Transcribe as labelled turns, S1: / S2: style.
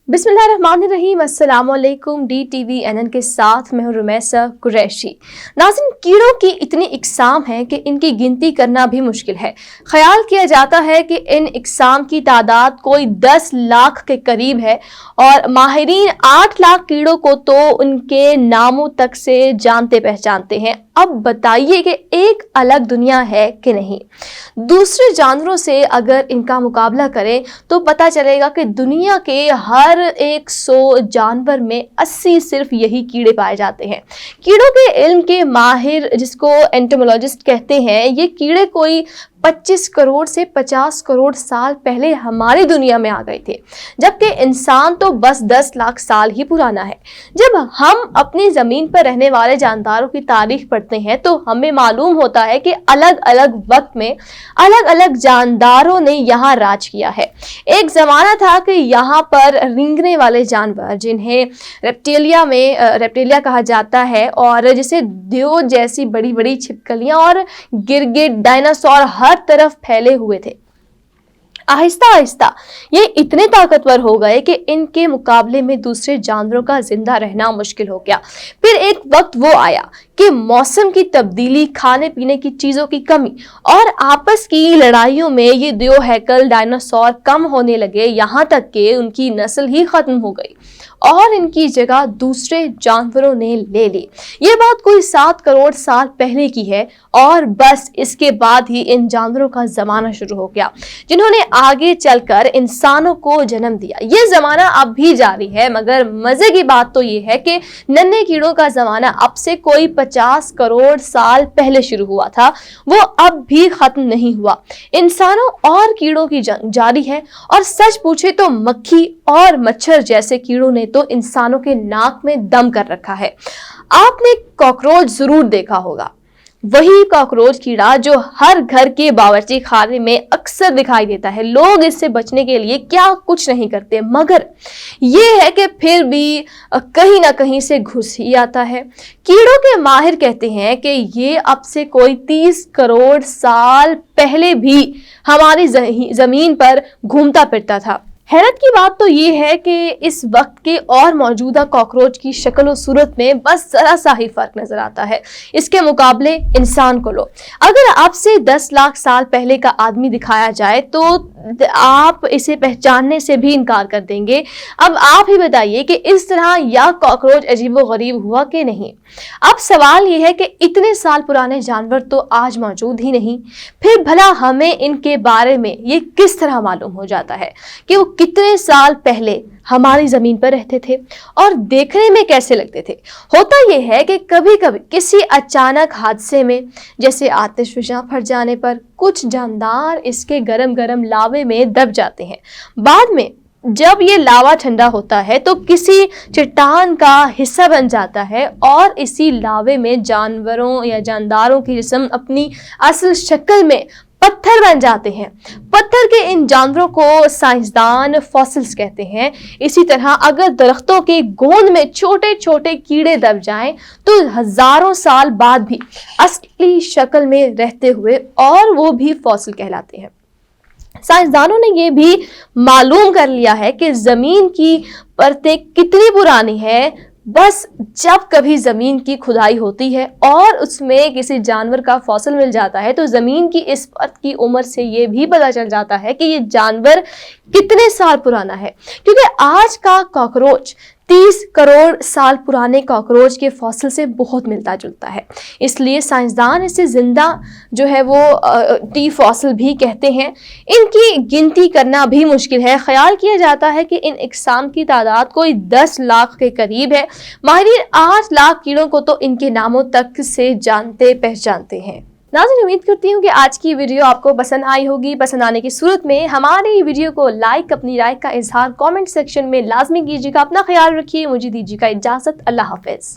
S1: बिस्मिल्लाहिर्रहमानिर्रहीम। अस्सलाम वालेकुम। DTV के साथ मैं हूँ रुमैसा कुरैशी। नाज़रीन, कीड़ों की इतनी इकसाम है कि इनकी गिनती करना भी मुश्किल है। ख्याल किया जाता है कि इन इकसाम की तादाद कोई 10 लाख के करीब है और माहिरीन 8 लाख कीड़ों को तो उनके नामों तक से जानते पहचानते हैं। अब बताइए कि एक अलग दुनिया है कि नहीं। दूसरे जानवरों से अगर इनका मुकाबला करें तो पता चलेगा कि दुनिया के हर 100 जानवर में 80 सिर्फ यही कीड़े पाए जाते हैं। कीड़ों के इल्म के माहिर, जिसको एंटोमोलॉजिस्ट कहते हैं, ये कीड़े कोई 25 करोड़ से 50 करोड़ साल पहले हमारी दुनिया में आ गए थे, जबकि इंसान तो बस 10 लाख साल ही पुराना है। जब हम अपनी ज़मीन पर रहने वाले जानदारों की तारीख पढ़ते हैं तो हमें मालूम होता है कि अलग अलग वक्त में अलग अलग जानदारों ने यहाँ राज किया है। एक ज़माना था कि यहाँ पर रेंगने वाले जानवर, जिन्हें रेप्टिलिया कहा जाता है, और जिसे देव जैसी बड़ी बड़ी छिपकलियाँ और गिरगिट, डायनासोर हर तरफ फैले हुए थे। आहिस्ता आहिस्ता ये इतने ताकतवर हो गए कि इनके मुकाबले में दूसरे जानवरों का जिंदा रहना मुश्किल हो गया। फिर एक वक्त वो आया कि मौसम की तब्दीली, खाने पीने की चीज़ों की कमी और आपस की लड़ाइयों में ये दो हैकल डायनासोर कम होने लगे, यहाँ तक कि उनकी नस्ल ही ख़त्म हो गई और इनकी जगह दूसरे जानवरों ने ले ली। ये बात कोई 7 करोड़ साल पहले की है और बस इसके बाद ही इन जानवरों का ज़माना शुरू हो गया, जिन्होंने आगे चलकर इंसानों को जन्म दिया। ये ज़माना अब भी जारी है, मगर मज़े की बात तो ये है कि नन्हे कीड़ों का ज़माना अब से कोई 50 करोड़ साल पहले शुरू हुआ था, वो अब भी ख़त्म नहीं हुआ। इंसानों और कीड़ों की जंग जारी है और सच पूछे तो मक्खी और मच्छर जैसे कीड़ों ने तो इंसानों के नाक में दम कर रखा है। आपने कॉकरोच जरूर देखा होगा, वही कॉकरोच कीड़ा जो हर घर के बावर्ची खाने में अक्सर दिखाई देता है। लोग इससे बचने के लिए क्या कुछ नहीं करते, मगर ये है कि फिर भी कहीं ना कहीं से घुस ही आता है। कीड़ों के माहिर कहते हैं कि ये अब से कोई 30 करोड़ साल पहले भी हमारी जमीन पर घूमता फिरता था। हैरत की बात तो ये है कि इस वक्त के और मौजूदा कॉकरोच की शक्ल और सूरत में बस जरा सा ही फर्क नजर आता है। इसके मुकाबले इंसान को लो, अगर आपसे 10 लाख साल पहले का आदमी दिखाया जाए तो आप इसे पहचानने से भी इनकार कर देंगे। अब आप ही बताइए कि इस तरह या कॉकरोच अजीबोगरीब हुआ कि नहीं। अब सवाल ये है कि इतने साल पुराने जानवर तो आज मौजूद ही नहीं, फिर भला हमें इनके बारे में ये किस तरह मालूम हो जाता है कि वो कितने साल पहले हमारी जमीन पर रहते थे और देखने में कैसे लगते थे। होता यह है कि कभी कभी किसी अचानक हादसे में, जैसे आतिशफशां फट जाने पर, कुछ जानदार इसके गरम गरम लावे में दब जाते हैं। बाद में जब ये लावा ठंडा होता है तो किसी चट्टान का हिस्सा बन जाता है और इसी लावे में जानवरों या जानदारों की जिस्म अपनी असल शक्ल में पत्थर बन जाते हैं। पत्थर के इन जानवरों को साइंसदान फॉसिल्स कहते हैं। इसी तरह अगर दरख्तों के गोंद में छोटे छोटे कीड़े दब जाएं तो हजारों साल बाद भी असली शक्ल में रहते हुए और वो भी फॉसिल कहलाते हैं। साइंसदानों ने ये भी मालूम कर लिया है कि जमीन की परतें कितनी पुरानी है। बस जब कभी जमीन की खुदाई होती है और उसमें किसी जानवर का फॉसिल मिल जाता है तो जमीन की इस परत की उम्र से ये भी पता चल जाता है कि ये जानवर कितने साल पुराना है, क्योंकि आज का कॉकरोच 30 करोड़ साल पुराने कॉकरोच के फॉसिल से बहुत मिलता जुलता है। इसलिए साइंसदान इसे जिंदा जो है वो टी फॉसिल भी कहते हैं। इनकी गिनती करना भी मुश्किल है। ख्याल किया जाता है कि इन इकसाम की तादाद कोई 10 लाख के करीब है। माहिरीन 8 लाख कीड़ों को तो इनके नामों तक से जानते पहचानते हैं। नाज़रीन, उम्मीद करती हूँ कि आज की वीडियो आपको पसंद आई होगी। पसंद आने की सूरत में हमारी वीडियो को लाइक, अपनी राय का इजहार कमेंट सेक्शन में लाजमी कीजिएगा। अपना ख्याल रखिए। मुझे दीजिएगा इजाज़त। अल्लाह हाफ़िज़।